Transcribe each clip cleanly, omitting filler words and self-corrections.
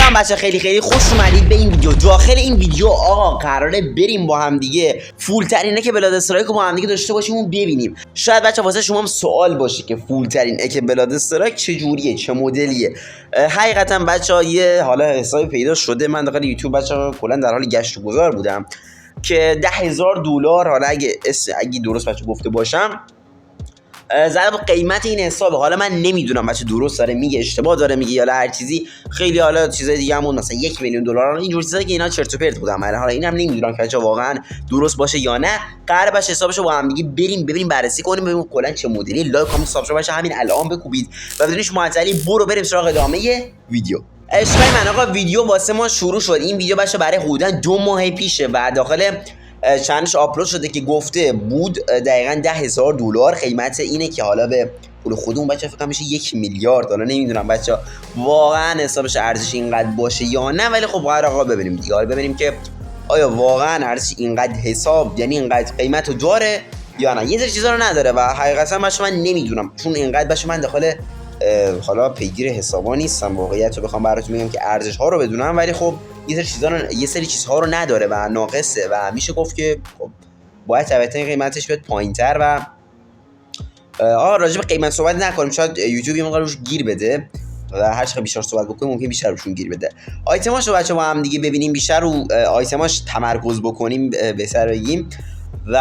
سلام بچه، خیلی خوش اومدید به این ویدیو. داخل این ویدیو آقا قراره بریم با هم دیگه فول ترین اک بلاد استرایک رو با هم دیگه داشته باشیم و ببینیم. شاید بچه واسه شما هم سوال باشه که فول ترین اک بلاد استرایک چه جوریه، چه مدلیه. حقیقتا بچه یه حالا حسابی پیدا شده، من داخل یوتیوب بچه کلا در حال گشت و گذار بودم که $10,000 حالا اگه درست بچه گفته باشم زده با قیمت این حسابه. حالا من نمیدونم بچه درست داره میگه، اشتباه داره میگه، یا هر چیزی. خیلی حالا چیزای دیگه همون مثلا $1,000,000 اینجور چیزا که اینا چرت و پرت بودن. حالا اینم نمیدونم که بچه واقعا درست باشه یا نه. قراره بچه حسابشو با هم دیگه بریم ببینیم، بررسی کنیم، ببینیم کلا چه مدلی. لایک کامنت سابسکرایب بچه همین الان بکوبید و بدونیش معطلی. بریم سراغ ادامه ویدیو. عشقای من آقا، ویدیو واسه ما شروع شد. این ویدیو بچه برای حدودا 2 ماه پیشه و داخل چندش آپلود شده که گفته بود دقیقاً $10,000 قیمت اینه که حالا به پول خودمون بچه فکر کنم میشه $1,000,000. نمیدونم بچه واقعا حسابش ارزش اینقدر باشه یا نه، ولی خب قرار آقا ببینیم دیگه. حالا ببینیم که آیا واقعا ارزش اینقدر حساب، یعنی اینقدر قیمتو داره یا نه. یه سری چیزا رو نداره و حقیقتا بچه من نمیدونم، چون اینقدر بچه من داخل حالا پیگیر حسابا نیستم واقعیت رو بخوام براتون بگم که ارزش ها رو بدونم، ولی خب یه سری چیزها رو نداره و ناقصه و میشه گفت که خب باید طبعا قیمتش بیاد پایین‌تر. و راجع به قیمت صحبت نکنیم، شاید یوتیوب یه موقع روش گیر بده و هر چقدر بیشتر صحبت بکنیم ممکن بیشتر روشون گیر بده. آیتماشو بچه با هم دیگه ببینیم، بیشتر رو آیتماش تمرکز بکنیم بهتر بگیم. و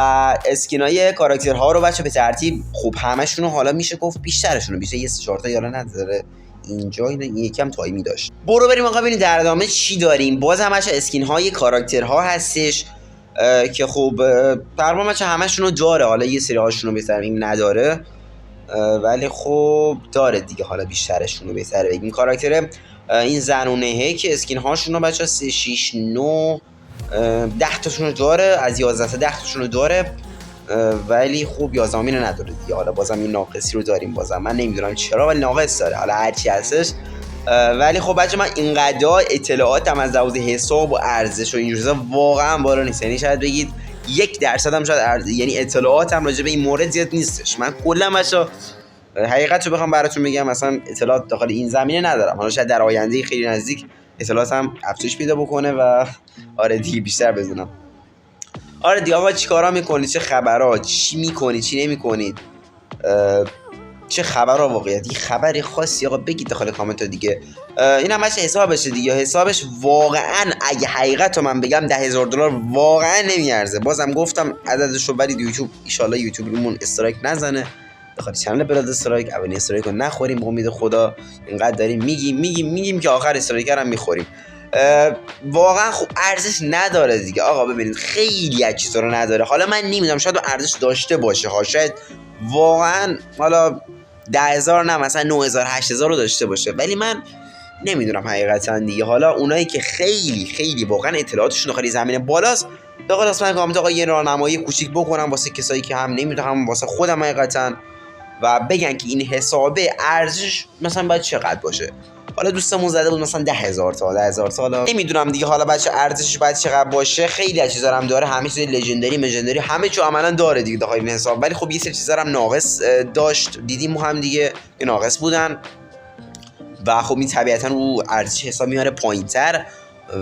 اسکینای کاراکترها رو بچه به ترتیب خب همشون رو حالا میشه گفت بیشترشون رو بیشتر یه 3-4 تا یالا نداره اینجا، این یکم تایمی داشت. بریم آقا ببینیم در ادامه چی داریم. باز هم بچه اسکین های کاراکترها هستش که خب تقریبا بچه همشون رو داره. حالا یه سری هاشون رو بهتر بگیم نداره، ولی خب داره دیگه. حالا بیشترشون رو بهتر بگیم. کاراکتر این زنونه که اسکین هاشون رو بچه 3 6 9 10 تاشون رو داره، از 11 تا 10 تاشون رو داره، ولی خوب 11 رو نداره دیگه. حالا بازم این ناقصی رو داریم. بازم من نمیدونم چرا ولی ناقص داره. حالا هرچی هستش، ولی خب بچه من اینقدر اطلاعاتم از لحاظ حساب و ارزش و اینجور چیزا واقعا بالا نیست. یعنی شاید بگید 1% هم شاید یعنی اطلاعاتم راجع به این مورد زیاد نیستش. من کلا بچه حقیقت رو بخوام براتون بگم مثلا اطلاعات داخل این زمینه ندارم. حالا شاید در آینده خیلی نزدیک اطلاعاتم افزایش پیدا بکنه و آره دیگه بیشتر بدونم. آره دیگه آقا چیکارا میکنید، چه خبرها، چی میکنید، چی نمیکنید، چه خبرها واقعیت. یه خبری خاصی آقا بگید داخل کامنت ها دیگه. این هم بچه حسابشه دیگه. حسابش واقعا اگه حقیقت رو من بگم $10,000 واقعا نمیارزه. بازم گفتم عددش رو برید یوتیوب، ایشالله یوتیوبمون استرایک نزنه داخل چنل بلاد استرایک. اولین استرایک رو نخوریم به امید خدا. اینقدر داریم میگیم که آخر استرایکر هم میخوریم. واقعا خب ارزش نداره دیگه آقا. ببینید خیلی از چیزا رو نداره. حالا من نمیدونم شاید ارزش داشته باشه ها، شاید واقعا حالا 10,000 نه مثلا 9,000 8,000 رو داشته باشه، ولی من نمیدونم حقیقتا دیگه. حالا اونایی که خیلی واقعا اطلاعاتشون داخل زمینه بالاست، داخل اصلا کامنت آقا یه راهنمایی کوچیک بکنم واسه کسایی که هم نمیدونم، واسه خودم حقیقتا، و بگن که این حسابه ارزش مثلا باید چقدر باشه. حالا دوستمون زده بود مثلا 10,000 تا حالا نمیدونم دیگه. حالا بچه ارزشش باید چقدر باشه. خیلی از چیزا هم داره، همه چیز لژندری همه چیو عملا داره دیگه داخل این حساب، ولی خب یه سری چیزا هم ناقص داشت. دیدیم هم دیگه که ناقص بودن و خب این طبیعتا رو ارزش حساب میاره پایینتر.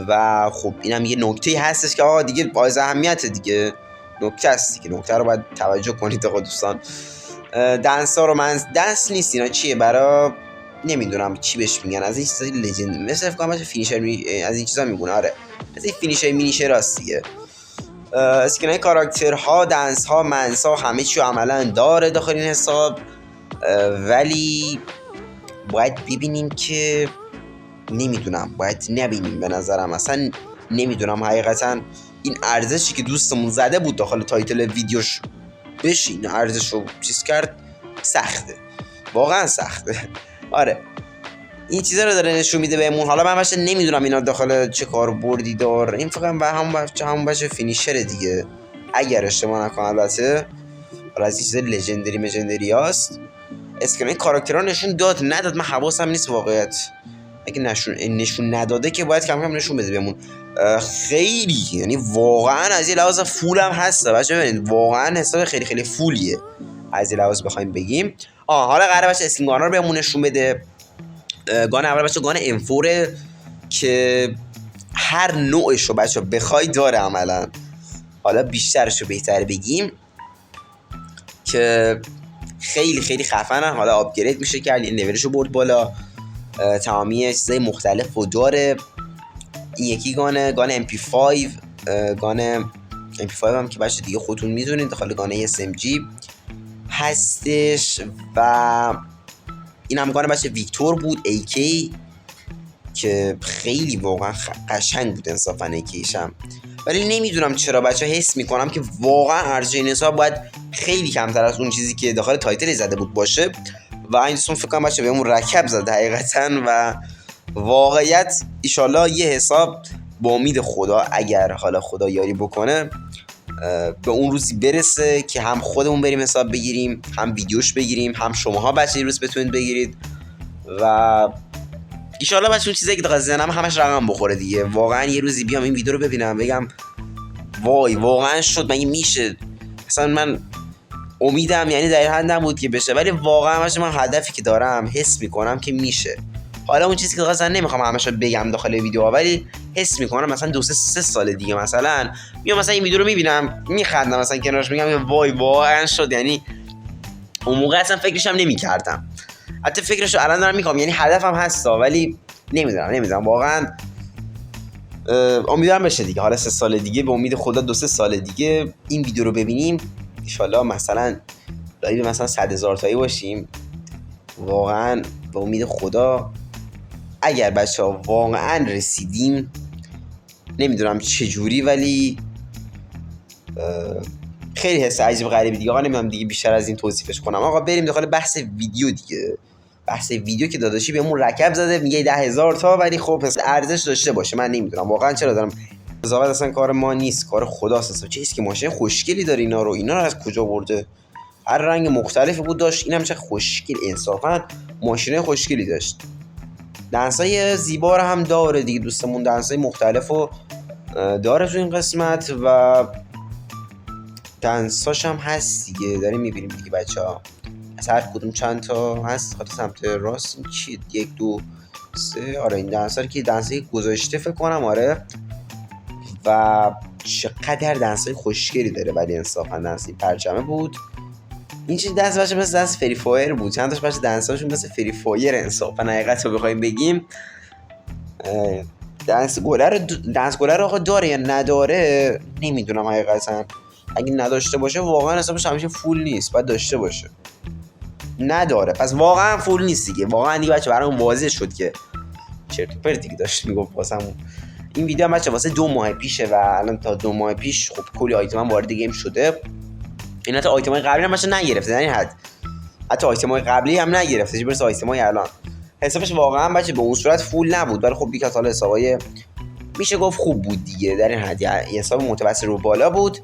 و خب اینم یه نکته هستش که آقا دیگه باعث اهمیت دیگه، نکته است دیگه. نکته رو باید توجه کنید آقا دوستان. دنس ها رو من دنس نیست، اینا چیه برای نمیدونم چی بهش میگن، از این چیزای لژند مثل فکر کنم فینیشر از این چیزا میگونه. آره مثل فینیشر مینیشر راست دیگه. اسکینای کاراکترها، دنس ها، منس ها، همه چی عملا داره داخل این حساب، ولی باید ببینیم که نمیدونم، باید نبینیم به نظرم. اصلا نمیدونم حقیقتا این ارزشی که دوستمون زده بود داخل تایتل ویدیوش بشه این ارزش رو چیز کرد، سخته، واقعا سخته. آره این چیزا رو داره نشون میده بهمون. حالا من باشه نمیدونم اینا داخل چه کاربردی داره. این فقط به همون باشه فینیشر دیگه اگر اشتباه نکنم. البته حالا از این چیز لژندری هاست. اسکرین کاراکترها نشون داد نداد من حواسم نیست واقعیت. اگه نشون نداده که باید کم کم نشون بده بهمون. خیلی یعنی واقعا از این لحاظ فول هم هست بچه. ببینید واقعا حساب خیلی فولیه از این لحاظ بخوایم بگیم. حالا قراره بچه اسکین گانا رو بهمون نشون بده. گان اول بچه گان M4 که هر نوعش رو بچه بخوای داره عملا. حالا بیشترش رو بهتر بگیم که خیلی خیلی خفنن. حالا آپگرید میشه کرد، این لولش رو برد بالا، تمامی چیزای مختلف رو داره. این یکی گان MP5 گان MP5 هم که بچه دیگه خودتون میدونید داخل گانه SMG هستش. و این هم گان بچه ویکتور بود AK که خیلی واقعا قشنگ بود انصافا AKش هم. ولی نمیدونم چرا بچه حس میکنم که واقعا ارزش این حساب باید خیلی کمتر از اون چیزی که داخل تایتل زده بود باشه و این دوستان فکر کنم بچه بهمون رکب زده حقیقتا. و واقعیت ایشالله یه حساب با امید خدا اگر حالا خدا یاری بکنه به اون روزی برسه که هم خودمون بریم حساب بگیریم، هم ویدیوش بگیریم، هم شماها بچه این روز بتونید بگیرید. و ایشالله بچه اون چیزایی که داخل ذهنم همش رقم بخوره دیگه. واقعا یه روزی بیام این ویدیو رو ببینم بگم وای واقعا شد، مگه میشه؟ اصلا من امیدم یعنی در حدم بود که بشه، ولی واقعا من هدفی که دارم حس میکنم که میشه. حالا اون چیزی که اصلا نمیخوام همش رو بگم داخل ویدیوها، ولی حس میکنم مثلا 2-3 سال دیگه مثلا میام مثلا این ویدیو رو میبینم میخندم، مثلا کنارش میگم وای واقعا شد. یعنی اون موقع اصلا فکرش هم نمیکردم، حتی فکرش رو الان دارم میکنم، یعنی هدفم هستا ولی نمیدونم واقعا. امیدوارم بشه دیگه. حالا 3 سال دیگه به امید خدا 2-3 سال دیگه این ویدیو رو ببینیم ان شاءالله، مثلا لایو مثلا 100,000 تایی باشیم. واقعا به امید خدا اگر بچه‌ها واقعا رسیدیم، نمیدونم چه جوری، ولی خیلی حس عجیب غریبی دیگه. آقا نمیدونم دیگه بیشتر از این توصیفش کنم. آقا بریم داخل بحث ویدیو دیگه. بحث ویدیو که داداشی بهمون رکب زده میگه 10,000 تا، ولی خب ارزش داشته باشه. من نمیدونم واقعا چرا دارم قضاوت، اصلا کار ما نیست، کار خداست. اصلا چیزی که ماشین خوشگلی داره، اینا رو از کجا برده؟ هر رنگ مختلفی بود داشت، اینم چه خوشگل، انصافا ماشینه خوشگلی داشت. دنسای زیبا رو هم داره دیگه دوستمون، دنسای مختلفو داره تو این قسمت و دنساش هم هست دیگه. داریم میبینیم دیگه بچه‌ها از هر کدوم چند تا هست. خاطر سمت راست این چی 1 2 3 آره این دنسا که دنسای گذاشته فکر کنم. آره و چقدر دنسای خوشگلی داره، ولی انصافا دنسای پرچمه بود. این چیز دست باشه مثل دست فری فایر بود، چند تاش باشه دنساشون مثل فری فایر انصافا. حقیقت رو بخوایم بگیم دنس گلر آقا داره یا نداره نمیدونم حقیقتا. اگه نداشته باشه واقعا حسابش همیشه فول نیست، باید داشته باشه. نداره پس واقعا فول نیست دیگه. واقعا دیگه بچه برام واضح شد که چرت و پرت دیگه داشت میگفت واسمون. این ویدیو هم بچه واسه 2 ماه پیشه و الان تا 2 ماه پیش خب کلی آیتم هم وارد گیم شده. این حتی آیتمای قبلی هم بچه نگرفته، یعنی حتی آیتمای قبلی هم نگرفته چه برسه آیتمای الان. حسابش واقعا بچه به اون صورت فول نبود، ولی خب یک از حال حسابای میشه گفت خوب بود دیگه. در این حد یه حساب متوسط رو بالا بود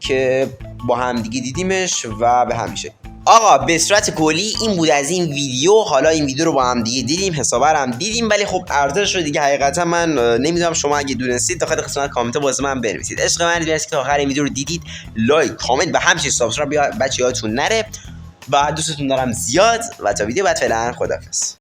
که با هم دیگه دیدیمش و به همیشه. آقا به صورت کلی این بود از این ویدیو. حالا این ویدیو رو با هم دیگه دیدیم، حسابا هم دیدیم، ولی خب ارزش رو دیگه حقیقتا من نمیدونم. شما اگه دونستید داخل قسمت کامنت واسه من بنویسید. عشق من مرسی که تا آخر این ویدیو رو دیدید. لایک کامنت و همچنین سابسکرایب بچه‌هاتون نره و دوستتون دارم زیاد. و تا ویدیو بعد فعلا خداحافظ.